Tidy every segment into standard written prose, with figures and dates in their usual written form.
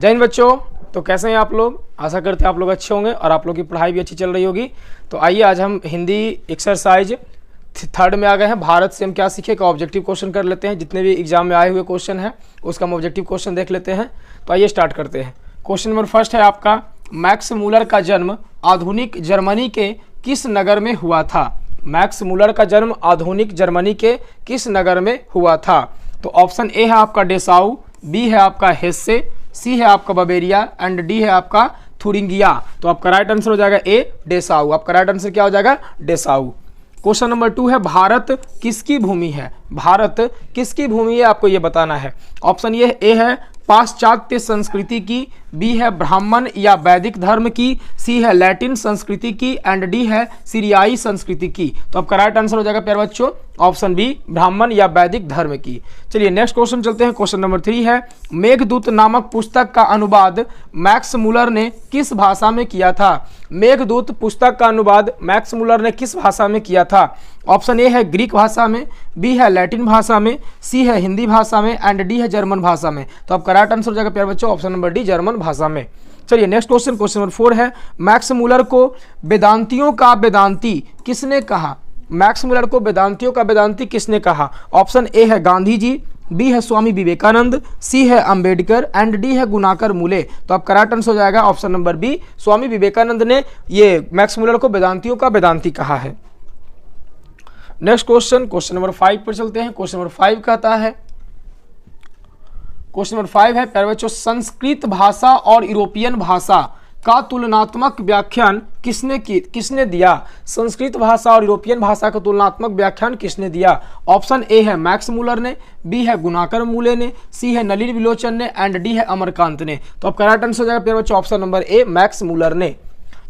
जय हिंद बच्चों। तो कैसे हैं आप लोग? आशा करते हैं आप लोग अच्छे होंगे और आप लोग की पढ़ाई भी अच्छी चल रही होगी। तो आइए आज हम हिंदी एक्सरसाइज 3rd में आ गए हैं। भारत से हम क्या सीखे का ऑब्जेक्टिव क्वेश्चन कर लेते हैं। जितने भी एग्जाम में आए हुए क्वेश्चन हैं उसका हम ऑब्जेक्टिव क्वेश्चन देख लेते हैं। तो आइए स्टार्ट करते हैं। क्वेश्चन नंबर फर्स्ट है आपका, मैक्स मूलर का जन्म आधुनिक जर्मनी के किस नगर में हुआ था? मैक्स मूलर का जन्म आधुनिक जर्मनी के किस नगर में हुआ था? तो ऑप्शन ए है आपका डेसाउ, बी है आपका हेस्से, सी है आपका बवेरिया एंड डी है आपका थुरिंगिया। तो आपका राइट आंसर हो जाएगा ए डेसाउ। आपका राइट आंसर क्या हो जाएगा? डेसाउ। क्वेश्चन नंबर 2 है, भारत किसकी भूमि है? भारत किसकी भूमि है आपको ये बताना है। ऑप्शन ए है पाश्चात्य संस्कृति की, बी है ब्राह्मण या वैदिक धर्म की, सी है लैटिन संस्कृति की एंड डी है सीरियाई संस्कृति की। तो आपका राइट आंसर हो जाएगा प्यारे बच्चों ऑप्शन बी ब्राह्मण या वैदिक धर्म की। चलिए नेक्स्ट क्वेश्चन चलते हैं। क्वेश्चन नंबर 3 है, मेघदूत नामक पुस्तक का अनुवाद मैक्स मूलर ने किस भाषा में किया था? मेघदूत पुस्तक का अनुवाद मैक्स मूलर ने किस भाषा में किया था? ऑप्शन ए है ग्रीक भाषा में, बी है लैटिन भाषा में, सी है हिंदी भाषा में एंड डी है जर्मन भाषा में। तो आपका राइट आंसर हो जाएगा प्यारे बच्चों ऑप्शन नंबर डी जर्मन भाषा में। चलिए नेक्स्ट क्वेश्चन, क्वेश्चन नंबर 4 है, मैक्स मूलर को वेदांतियों का वेदांती किसने कहा? मैक्स मूलर को वेदांतियों का वेदांती किसने कहा? ऑप्शन ए है गांधी जी, बी है स्वामी विवेकानंद, सी है अंबेडकर एंड डी है गुनाकर मूले। तो आपका राइट आंसर हो जाएगा option number B Swami Vivekananda ने ये मैक्स मूलर को वेदांतियों का वेदांती कहा है। नेक्स्ट क्वेश्चन, क्वेश्चन नंबर 5 पर चलते हैं। क्वेश्चन नंबर 5 कहता है, क्वेश्चन नंबर 5 है प्यारे बच्चों, संस्कृत भाषा और यूरोपियन भाषा का तुलनात्मक व्याख्यान किसने दिया? संस्कृत भाषा और यूरोपियन भाषा का तुलनात्मक व्याख्यान किसने दिया? ऑप्शन ए है मैक्स मूलर ने, बी है गुनाकर मूले ने, सी है नलिन विलोचन ने एंड डी है अमरकांत ने। तो आपका राइट आंसर हो जाएगा प्यारे बच्चों option number A max Muller ने।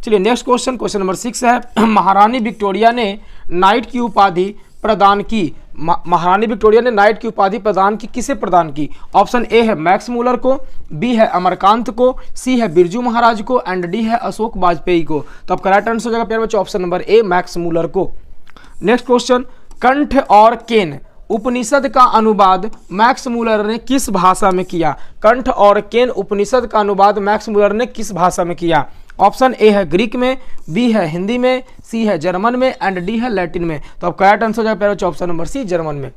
चलिए नेक्स्ट क्वेश्चन, क्वेश्चन नंबर 6 है, महारानी विक्टोरिया ने नाइट की उपाधि प्रदान की। महारानी विक्टोरिया ने नाइट की उपाधि प्रदान की, किसे प्रदान की? ऑप्शन ए है मैक्स मूलर को, बी है अमरकांत को, सी है बिरजू महाराज को एंड डी है अशोक वाजपेयी को। तो आपका राइट आंसर हो जाएगा प्यारे बच्चों option number A Max Muller को। नेक्स्ट क्वेश्चन, कंठ और केन उपनिषद का अनुवाद मैक्स मूलर ने किस भाषा में किया? कंठ और केन उपनिषद का अनुवाद मैक्स मूलर ने किस भाषा में किया? ऑप्शन ए है ग्रीक में, बी है हिंदी में, सी है जर्मन में एंड डी है लैटिन में। तो आपका राइट आंसर हो जाएगा प्यारे बच्चों ऑप्शन नंबर सी जर्मन में।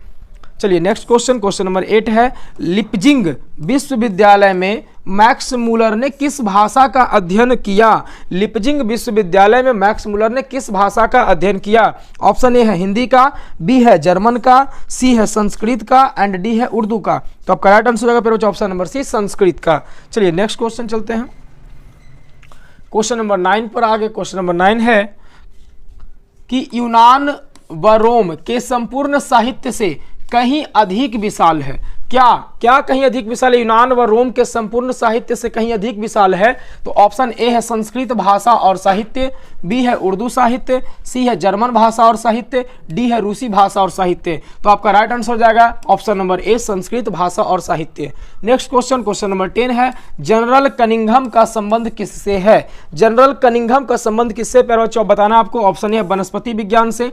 चलिए नेक्स्ट क्वेश्चन, क्वेश्चन नंबर 8 है, लिपजिंग विश्वविद्यालय में मैक्स मूलर ने किस भाषा का अध्ययन किया? लिपजिंग विश्वविद्यालय में मैक्स मूलर ने किस भाषा का अध्ययन किया? ऑप्शन ए है हिंदी का, बी है जर्मन का, सी है संस्कृत का एंड डी है उर्दू का। तो आपका राइट आंसर हो जाएगा प्यारे बच्चों ऑप्शन नंबर सी संस्कृत का। चलिए नेक्स्ट क्वेश्चन चलते हैं। क्वेश्चन नंबर 9 पर आगे। क्वेश्चन नंबर 9 है कि यूनान व रोम के संपूर्ण साहित्य से कहीं अधिक विशाल है। क्या कहीं अधिक विशाल है? यूनान व रोम के संपूर्ण साहित्य से कहीं अधिक विशाल है। तो ऑप्शन ए है संस्कृत भाषा और साहित्य, बी है उर्दू साहित्य, सी है जर्मन भाषा और साहित्य, डी है रूसी भाषा और साहित्य। तो आपका राइट आंसर हो जाएगा ऑप्शन नंबर ए संस्कृत भाषा और साहित्य। नेक्स्ट क्वेश्चन, क्वेश्चन नंबर 10 है, जनरल कनिंघम का संबंध किससे है? जनरल कनिंघम का संबंध किससे प्यारे बच्चों बताना आपको। ऑप्शन ए है वनस्पति विज्ञान से,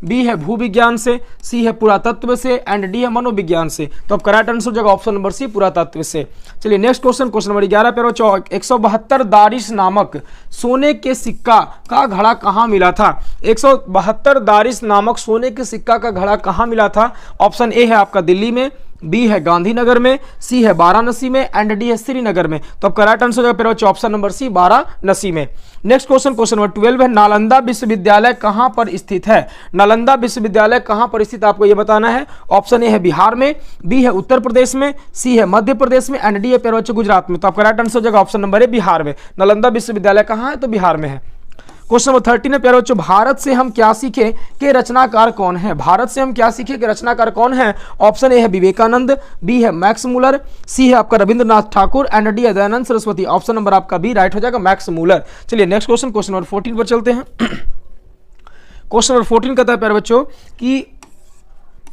बी है भूविज्ञान से, सी है पुरातत्व से एंड डी है मनोविज्ञान से। तो आपका राइट आंसर हो जाएगा ऑप्शन नंबर सी पुरातत्व से। चलिए नेक्स्ट क्वेश्चन, क्वेश्चन नंबर 11 पे 172 दारिश नामक सोने के सिक्का का घड़ा कहाँ मिला था? 172 दारिश नामक सोने के सिक्का का घड़ा कहाँ मिला था? ऑप्शन ए है आपका दिल्ली में, बी है गांधीनगर में, सी है वाराणसी में एंड डी है श्रीनगर में। तो आपका राइट आंसर हो जाएगा बच्चों ऑप्शन नंबर सी वाराणसी में। नेक्स्ट क्वेश्चन, क्वेश्चन नंबर 12 है, नालंदा विश्वविद्यालय कहां पर स्थित है? नालंदा विश्वविद्यालय कहां पर स्थित आपको यह बताना है। ऑप्शन ए है बिहार में, बी है उत्तर प्रदेश में, सी है मध्य प्रदेश में एंड डी है प्यारे बच्चों गुजरात में। तो आपका राइट आंसर हो जाएगा ऑप्शन नंबर ए बिहार में। नालंदा विश्वविद्यालय कहां है? तो बिहार में है। क्वेश्चन नंबर 13 है प्यारे बच्चों, भारत से हम क्या सीखे के रचनाकार कौन है? भारत से हम क्या सीखे के रचनाकार कौन है? ऑप्शन ए है विवेकानंद, बी है मैक्स मूलर, सी है आपका रविंद्रनाथ ठाकुर एंड डी है दयानंद सरस्वती। ऑप्शन नंबर आपका बी राइट हो जाएगा मैक्स मूलर। चलिए नेक्स्ट क्वेश्चन, क्वेश्चन नंबर 14 पर चलते हैं। क्वेश्चन नंबर 14 कहता है प्यारे बच्चों कि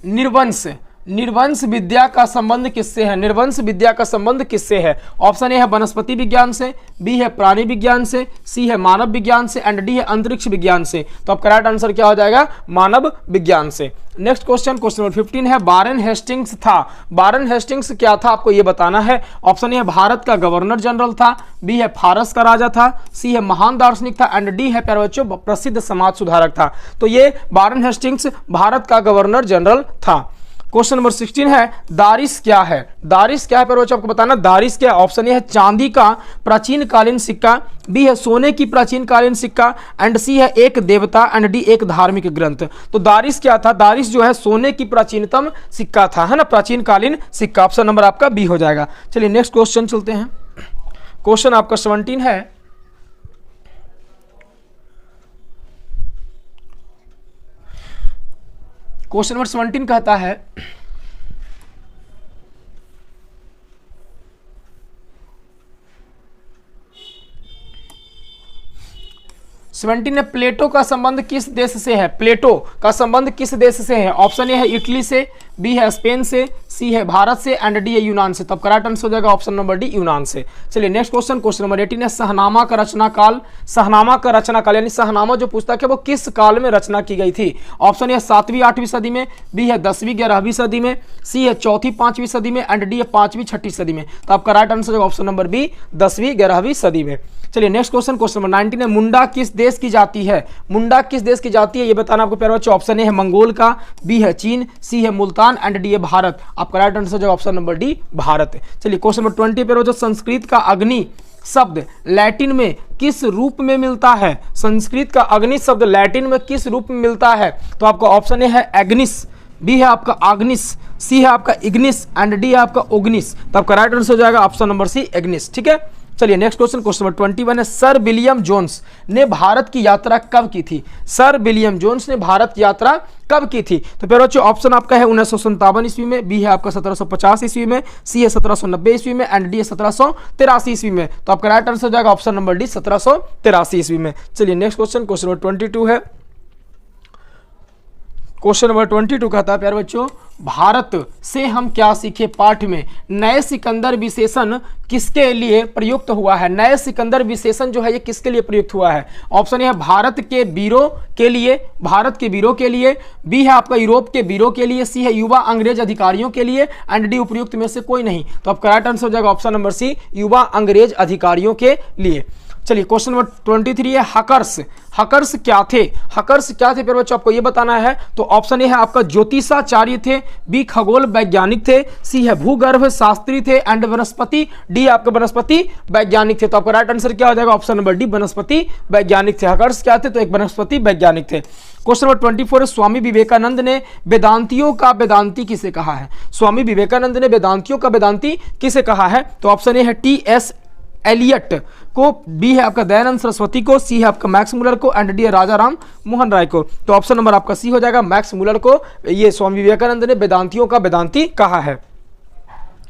निर्वंश निर्वंश विद्या का संबंध किससे है? निर्वंश विद्या का संबंध किससे है? ऑप्शन ए है वनस्पति विज्ञान से, बी है प्राणी विज्ञान से, सी है मानव विज्ञान से एंड डी है अंतरिक्ष विज्ञान से। तो अब करेक्ट आंसर क्या हो जाएगा? मानव विज्ञान से। नेक्स्ट क्वेश्चन, क्वेश्चन नंबर 15 है वारेन हेस्टिंग्स था। वारेन हेस्टिंग्स क्या था आपको ये बताना है। ऑप्शन ए है भारत का गवर्नर जनरल था, बी है फारस का राजा था, सी है महान दार्शनिक था एंड डी है प्यारे बच्चों प्रसिद्ध समाज सुधारक था। तो ये वारेन हेस्टिंग्स भारत का गवर्नर जनरल था। क्वेश्चन नंबर 16 है दारिस क्या है? दारिस क्या है प्यारे बच्चों आपको बताना। दारिस क्या? ऑप्शन ए है चांदी का प्राचीन कालीन सिक्का, बी है सोने की प्राचीन कालीन सिक्का एंड सी है एक देवता एंड डी एक धार्मिक ग्रंथ। तो दारिस क्या था? दारिस जो है सोने की प्राचीनतम सिक्का था, है ना, प्राचीन कालीन सिक्का। ऑप्शन नंबर आपका बी हो जाएगा। चलिए नेक्स्ट क्वेश्चन चलते हैं। क्वेश्चन आपका 17 है क्वेश्चन नंबर 17 कहता है 17 है प्लेटो का संबंध किस देश से है? प्लेटो का संबंध किस देश से है? ऑप्शन ए है इटली से, बी है स्पेन से, सी है भारत से एंड डी है यूनान से। तब करेक्ट आंसर हो जाएगा ऑप्शन नंबर डी यूनान से। चलिए नेक्स्ट क्वेश्चन, क्वेश्चन नंबर 18 है शहनामा का रचना काल। शहनामा का रचना काल यानी शहनामा जो पुस्तक है वो किस काल में रचना की गई थी? ऑप्शन ए 7वीं 8वीं सदी में, बी है 10वीं 11वीं सदी में, सी है 4वीं 5वीं सदी में एंड डी है 5वीं 6वीं सदी में। तो आपका राइट आंसर होगा ऑप्शन नंबर बी 10वीं 11वीं सदी में। चलिए नेक्स्ट क्वेश्चन, क्वेश्चन नंबर 19 है मुंडा किस देश की जाति है? मुंडा किस देश की जाति है ये बताना आपको प्यारे बच्चों। ऑप्शन ए है मंगोल का, बी है चीन, सी है मुल्तान एंड डी है भारत। आपका राइट आंसर जो ऑप्शन नंबर डी भारत। चलिए क्वेश्चन नंबर 20 पे जो संस्कृत का अग्नि शब्द लैटिन में किस रूप में मिलता है? संस्कृत का अग्नि शब्द लैटिन में किस रूप में मिलता है? तो आपका ऑप्शन ए है एग्निस, बी है आपका आग्निस, सी है आपका इग्निस एंड डी है आपका ओग्निस। तो आपका राइट आंसर हो जाएगा ऑप्शन नंबर सी एग्निस। ठीक है, चलिए नेक्स्ट क्वेश्चन, क्वेश्चन नंबर 21 है सर विलियम जोन्स ने भारत की यात्रा कब की थी? सर विलियम जोन्स ने भारत की यात्रा कब की थी? तो प्यारे बच्चों ऑप्शन आपका है 1957 ईस्वी में, बी है आपका 1750 ईस्वी में, सी है 1790 ईस्वी में एंड डी है 1783 ईस्वी में। तो आपका राइट आंसर हो जाएगा ऑप्शन नंबर डी 1783 ईस्वी में। चलिए नेक्स्ट क्वेश्चन, क्वेश्चन नंबर 22 है। क्वेश्चन नंबर 22 कहता है प्यारे बच्चों भारत से हम क्या सीखे पाठ में नए सिकंदर विशेषण किसके लिए प्रयुक्त हुआ है? नए सिकंदर विशेषण जो है ये किसके लिए प्रयुक्त हुआ है? ऑप्शन ए है भारत के वीरों के लिए, भारत के वीरों के लिए, बी है आपका यूरोप के वीरों के लिए, सी है युवा अंग्रेज अधिकारियों के लिए एंड डी उपयुक्त में से कोई नहीं। तो आपका राइट आंसर हो जाएगा ऑप्शन नंबर सी युवा अंग्रेज अधिकारियों के लिए। चलिए क्वेश्चन नंबर 23 है हकर्स। हकर्स क्या थे? हकर्स क्या थे प्यारे बच्चों आपको ये बताना है। तो ऑप्शन ए है आपका ज्योतिषाचार्य थे, बी खगोल वैज्ञानिक थे, सी है भूगर्भ शास्त्री थे एंड वनस्पति डी आपके वनस्पति वैज्ञानिक थे। तो आपका राइट आंसर क्या हो जाएगा ऑप्शन नंबर डी वनस्पति वैज्ञानिक थे। हकर्स क्या थे? तो एक वनस्पति वैज्ञानिक थे। क्वेश्चन नंबर 24 है स्वामी विवेकानंद ने वेदांतियों का वेदांती किसे कहा है? स्वामी विवेकानंद ने वेदांतियों का वेदांती किसे कहा है? तो ऑप्शन ए है टी.एस. एलियट को, बी है आपका दयानंद सरस्वती को, सी है आपका मैक्स मुलर को एंड डी है राजा राम मोहन राय को। तो ऑप्शन नंबर आपका सी हो जाएगा मैक्स मुलर को ये स्वामी विवेकानंद ने वेदांतियों का वेदांती कहा है।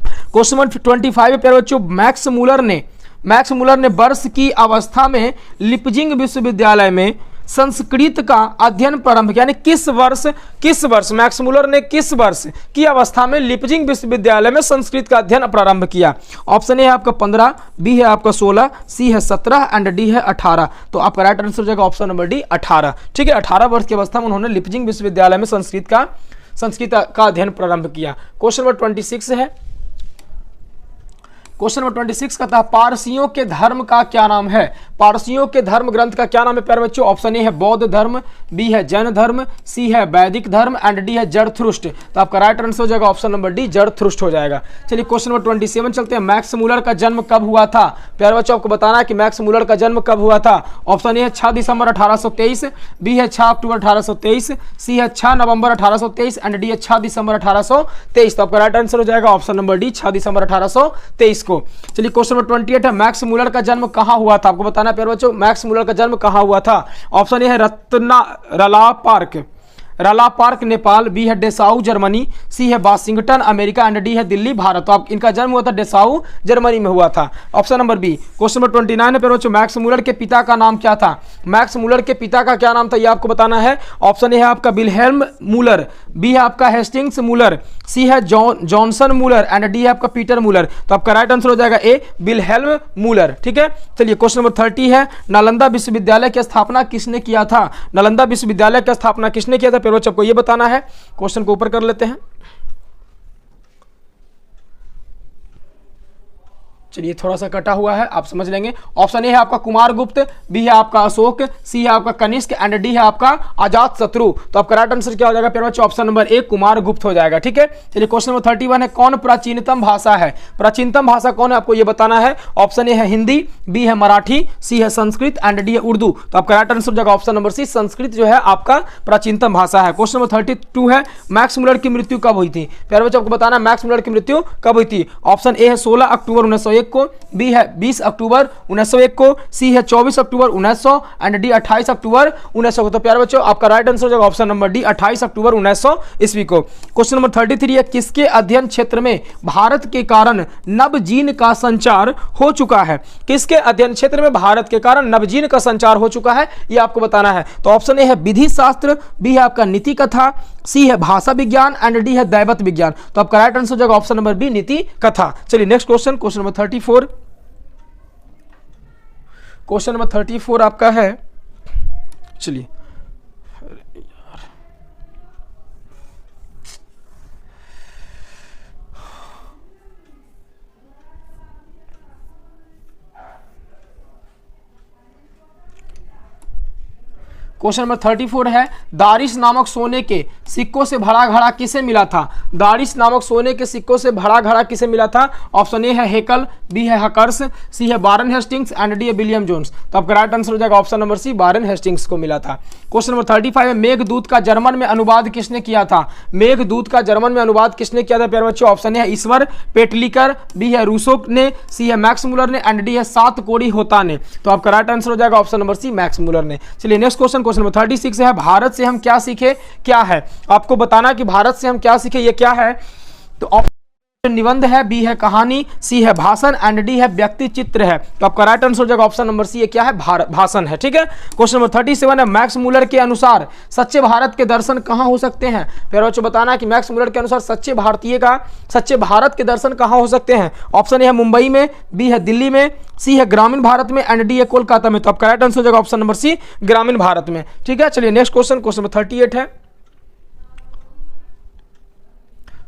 क्वेश्चन नंबर 25 प्यारे बच्चों मैक्स मुलर ने वर्ष की अवस्था में लिपजिंग विश्वविद्यालय में संस्कृत का अध्ययन प्रारंभ किया, यानी किस वर्ष मैक्स मुलर ने किस वर्ष की अवस्था में लिपजिंग विश्वविद्यालय में संस्कृत का अध्ययन प्रारंभ किया? ऑप्शन ए है आपका 15, बी है आपका 16, सी है 17 एंड डी है 18। तो आपका राइट आंसर हो जाएगा ऑप्शन नंबर डी 18। ठीक है, 18 वर्ष की अवस्था में उन्होंने लिपजिंग विश्वविद्यालय में संस्कृत का अध्ययन प्रारंभ किया। क्वेश्चन नंबर 26 है। क्वेश्चन नंबर 26 कहता है पारसियों के धर्म का क्या नाम है? पारसियों के धर्म ग्रंथ का क्या नाम है प्यारे बच्चों? ऑप्शन ए है बौद्ध धर्म, बी है जैन धर्म, सी है वैदिक धर्म एंड डी है जरथुष्ट। तो आपका राइट आंसर हो जाएगा ऑप्शन नंबर डी जरथुष्ट हो जाएगा। चलिए क्वेश्चन नंबर 27 चलते हैं। मैक्स मुलर का जन्म कब हुआ था? प्यारे बच्चों आपको बताना है कि मैक्स मुलर का जन्म कब हुआ था। ऑप्शन ए है 6 दिसंबर 1823, बी है 6 अक्टूबर 1823, सी है 6 नवंबर 1823 एंड डी है 6 दिसंबर 1823। तो आपका राइट आंसर हो जाएगा ऑप्शन नंबर डी 6 दिसंबर 1823 को। चलिए क्वेश्चन नंबर 28 है मैक्स मुलर का जन्म कहां हुआ था? आपको बताना है प्यारे बच्चों मैक्स मुलर का जन्म कहां हुआ था। ऑप्शन ए है रला रला पार्क नेपाल, बी है डेसाऊ जर्मनी, सी है वाशिंगटन अमेरिका एंड डी है दिल्ली भारत। तो आप इनका जन्म हुआ था डेसाऊ जर्मनी में हुआ था। Option number B. Question number 29 है प्यारे बच्चों, मैक्स मूलर के पिता का नाम क्या था? मैक्स मूलर के पिता का क्या नाम था ये आपको बताना है। ऑप्शन ए है आपका विल्हेल्म मूलर, बी है आपका हेस्टिंग्स मूलर, सी है जॉनसन मूलर एंड डी है आपका पीटर मूलर। तो आपका राइट आंसर हो जाएगा ए विल्हेल्म मूलर। ठीक है, चलिए क्वेश्चन नंबर 30 है, नालंदा विश्वविद्यालय की स्थापना किसने किया था? नालंदा विश्वविद्यालय की स्थापना किसने किया था प्यारे बच्चों, आपको ये बताना है। क्वेश्चन को ऊपर कर लेते हैं। चलिए थोड़ा सा कटा हुआ है, आप समझ लेंगे। ऑप्शन ए है आपका कुमारगुप्त, बी है आपका अशोक, सी है आपका कनिष्क एंड डी है आपका अजात शत्रु। तो आपका राइट आंसर क्या हो जाएगा प्यारे बच्चों, ऑप्शन नंबर ए कुमारगुप्त हो जाएगा। ठीक है, चलिए क्वेश्चन नंबर 31 है, कौन प्राचीनतम भाषा है? प्राचीनतम भाषा कौन है आपको ये बताना है। ऑप्शन ए है हिंदी, बी है मराठी, सी है संस्कृत एंड डी है उर्दू। तो आपका राइट आंसर हो जाएगा ऑप्शन नंबर सी, संस्कृत जो है आपका प्राचीनतम भाषा है। क्वेश्चन नंबर 32 है, मैक्स मूलर की मृत्यु कब हुई थी? प्यारे बच्चों आपको बताना है मैक्स मूलर की मृत्यु कब हुई थी। ऑप्शन ए है 16 अक्टूबर 1901 को, बी है 20 अक्टूबर 1901 को, सी है 24 अक्टूबर 1900 एंड डी 28 अक्टूबर 1900 को। तो प्यारे बच्चों आपका राइट आंसर हो जाएगा ऑप्शन नंबर डी 28 अक्टूबर 1900 ईस्वी को। क्वेश्चन नंबर 33 है, किसके अध्ययन क्षेत्र में भारत के कारण नवजीन का संचार हो चुका है? किसके अध्ययन क्षेत्र में भारत के कारण नवजीन का संचार हो चुका है ये आपको बताना है। तो ऑप्शन ए है विधि शास्त्र, बी है आपका नीति कथा, सी है भाषा विज्ञान एंड डी है दैवत विज्ञान। तो आपका राइट आंसर हो जाएगा ऑप्शन नंबर बी नीति कथा। चलिए next question, question number 34। Question number 34 आपका है, चलिए क्वेश्चन नंबर 34 है, दारिश नामक सोने के सिक्कों से भरा घड़ा किसे मिला था? दारिश नामक सोने के सिक्कों से भरा घड़ा किसे मिला था? ऑप्शन ए है हेकल, बी है हकर्स, सी है बारन हेस्टिंग्स एंड डी है विलियम जोन्स। तो आपका राइट आंसर हो जाएगा ऑप्शन नंबर सी, बारन हेस्टिंग्स को मिला था। क्वेश्चन नंबर 35 है, मेघदूत का जर्मन में अनुवाद किसने किया था? मेघदूत का जर्मन में अनुवाद किसने किया था प्यारे बच्चों? ऑप्शन ए है ईश्वर पेटलिकर, बी है रूसो ने, सी है मैक्स मूलर ने एंड डी है सात कोड़ी होता ने। तो आपका राइट आंसर हो जाएगा option number C, Max Muller ने। चलिए नेक्स्ट क्वेश्चन, क्वेश्चन नंबर 36 है, भारत से हम क्या सीखे? क्या है आपको बताना कि भारत से हम क्या सीखे ये क्या है। तो ऑप्शन निबंध है, बी है कहानी, सी है भाषण एंड डी है व्यक्ति चित्र है। तो आपका राइट आंसर हो जाएगा ऑप्शन नंबर सी, ये क्या है भाषण है। ठीक है, क्वेश्चन नंबर 37 है, मैक्स मूलर के अनुसार सच्चे भारत के दर्शन कहां हो सकते हैं? फिर बच्चों बताना कि मैक्स मूलर के अनुसार सच्चे भारत के दर्शन कहां हो सकते हैं। ऑप्शन ए है मुंबई में, बी है दिल्ली में, सी है ग्रामीण भारत में एंड डी है कोलकाता में। तो आपका राइट आंसर हो जाएगा ऑप्शन नंबर सी, ग्रामीण भारत में। ठीक है, चलिए नेक्स्ट क्वेश्चन, क्वेश्चन नंबर 38 है।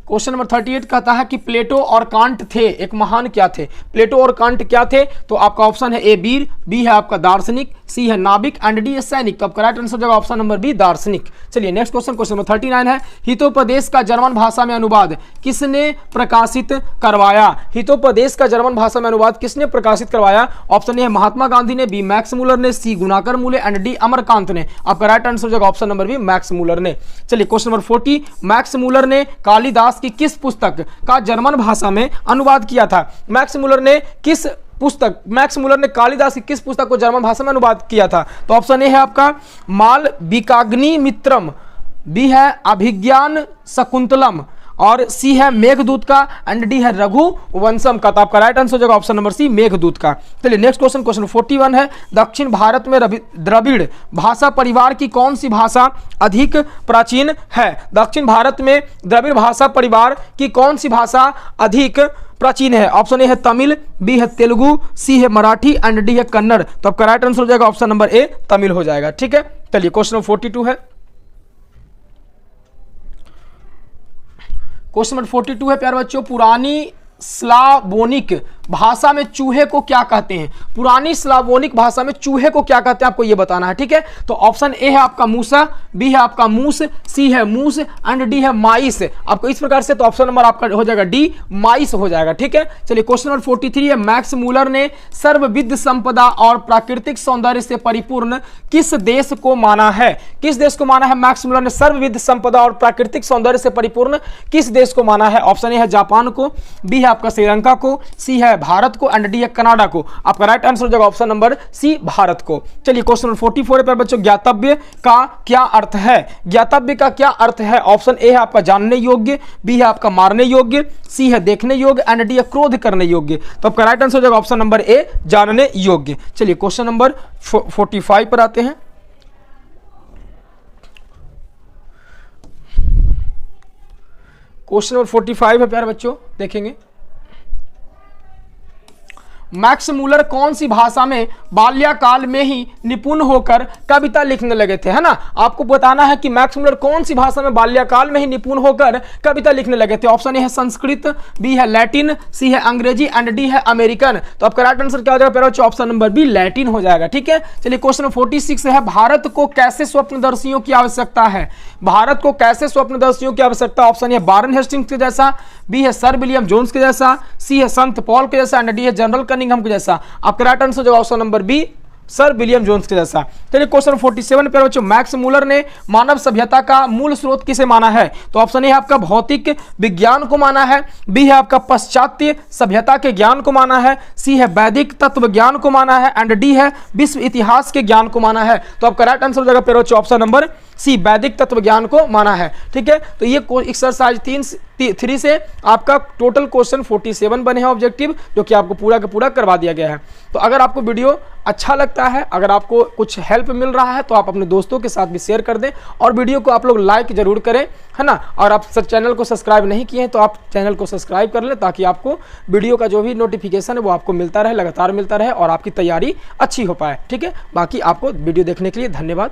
क्वेश्चन नंबर 38 कहता है कि प्लेटो और कांट थे एक महान क्या थे? प्लेटो और कांट क्या थे? तो आपका ऑप्शन है ए वीर, बी है आपका दार्शनिक, सी है नाविक एंड डी है सैनिक। तो आपका राइट आंसर हो जाएगा ऑप्शन नंबर बी, दार्शनिक। चलिए नेक्स्ट क्वेश्चन, क्वेश्चन नंबर 39 है, हितोपदेश का जर्मन भाषा में अनुवाद किसने प्रकाशित करवाया? हितोपदेश का जर्मन भाषा में अनुवाद किसने प्रकाशित करवाया? ऑप्शन ए है महात्मा गांधी ने, बी मैक्स मूलर ने, सी गुणाकर मूले एंड डी अमरकांत ने। आपका राइट आंसर हो जाएगा option number B, Max Muller ने। चलिए क्वेश्चन नंबर 40, मैक्स मूलर ने कालिदास की किस पुस्तक का जर्मन भाषा में अनुवाद किया था? मैक्स मूलर ने कालिदास की किस पुस्तक को जर्मन भाषा में अनुवाद किया था? तो ऑप्शन ए है आपका मालविकाग्नि मित्रम, बी है अभिज्ञान शकुंतलम और सी है मेघदूत का एंड डी है रघुवंशम का। तो आपका राइट आंसर हो जाएगा ऑप्शन नंबर सी, मेघदूत का। चलिए नेक्स्ट क्वेश्चन, क्वेश्चन 41 है, दक्षिण भारत में द्रविड़ भाषा परिवार की कौन सी भाषा अधिक प्राचीन है? दक्षिण भारत में द्रविड़ भाषा परिवार की कौन सी भाषा अधिक प्राचीन है? ऑप्शन ए है तमिल, बी है तेलुगु, सी है मराठी एंड डी है कन्नड़। तो आपका राइट आंसर हो जाएगा ऑप्शन नंबर ए, तमिल हो जाएगा। ठीक है, चलिए क्वेश्चन नंबर 42 है। क्वेश्चन नंबर 42 है प्यारे बच्चों, पुरानी स्लावोनिक भाषा में चूहे को क्या कहते हैं? पुरानी स्लावोनिक भाषा में चूहे को क्या कहते हैं आपको ये बताना है। ठीक है, तो ऑप्शन ए है आपका मूसा, बी है आपका मूस, सी है मूस एंड डी है माइस। आपको इस प्रकार से तो ऑप्शन नंबर आपका हो जाएगा डी, माइस हो जाएगा। ठीक है, चलिए क्वेश्चन नंबर 43 है, मैक्स मूलर ने सर्वविध संपदा और प्राकृतिक सौंदर्य से परिपूर्ण किस देश को माना है? किस देश को माना है मैक्स मूलर ने सर्वविध संपदा और प्राकृतिक सौंदर्य से परिपूर्ण किस देश को माना है? ऑप्शन ए है जापान को, बी है आपका श्रीलंका को, सी है है भारत को एंड डी है कनाडा को। आपका राइट आंसर हो जाएगा ऑप्शन नंबर सी, भारत को। चलिए क्वेश्चन नंबर 44 पर बच्चों, ज्ञातव्य का क्या अर्थ है? ज्ञातव्य का क्या अर्थ है? ऑप्शन ए है आपका जानने योग्य, बी है आपका मारने योग्य, सी है देखने योग्य एंड डी है क्रोध करने योग्य। तो आपका राइट आंसर हो जाएगा ऑप्शन नंबर ए, जानने योग्य। चलिए क्वेश्चन नंबर 45 पर आते हैं। क्वेश्चन नंबर 45 है प्यारे बच्चों, देखेंगे। मैक्स मूलर कौन सी भाषा में बाल्यकाल में ही निपुण होकर कविता लिखने लगे थे? है ना, आपको बताना है कि मैक्स मूलर कौन सी भाषा में बाल्यकाल में ही निपुण होकर कविता लिखने लगे थे। ऑप्शन ए है संस्कृत, बी है लैटिन, सी है अंग्रेजी एंड डी है अमेरिकन। तो आपका राइट आंसर क्या हो जाएगा? ऑप्शन नंबर बी, लैटिन हो जाएगा। ठीक है, चलिए क्वेश्चन नंबर 46 है, भारत को कैसे स्वप्नदर्शियों की आवश्यकता है? भारत को कैसे स्वप्नदर्शियों की आवश्यकता? ऑप्शन ए वारेन हेस्टिंग्स के जैसा, बी है सर विलियम जोन्स के जैसा, सी है संत पॉल के जैसा एंड डी है जनरल कनिंघम के जैसा। आपका राइट आंसर हो जाएगा option number B, sir William Jones के जैसा। चलिए क्वेश्चन 47 पे बच्चों, मैक्स मूलर ने मानव सभ्यता का मूल स्रोत किसे माना है? तो ऑप्शन ए है आपका भौतिक विज्ञान को माना है, बी है आपका पाश्चात्य सभ्यता के ज्ञान को माना है, सी है वैदिक तत्व ज्ञान को माना है एंड डी है विश्व इतिहास के ज्ञान को माना है। तो आपका राइट आंसर हो जाएगा पेरो ऑप्शन नंबर सी, वैदिक तत्व ज्ञान को माना है। ठीक है, तो ये एक्सरसाइज 3 से आपका टोटल क्वेश्चन 47 बने हैं ऑब्जेक्टिव, जो कि आपको पूरा का पूरा करवा दिया गया है। तो अगर आपको वीडियो अच्छा लगता है, अगर आपको कुछ हेल्प मिल रहा है, तो आप अपने दोस्तों के साथ भी शेयर कर दें और वीडियो को आप लोग लाइक जरूर करें, है ना। और आप चैनल को सब्सक्राइब नहीं किए हैं तो आप चैनल को सब्सक्राइब कर लें, ताकि आपको वीडियो का जो भी नोटिफिकेशन है वो आपको मिलता रहे, लगातार मिलता रहे और आपकी तैयारी अच्छी हो पाए। ठीक है, बाकी आपको वीडियो देखने के लिए धन्यवाद।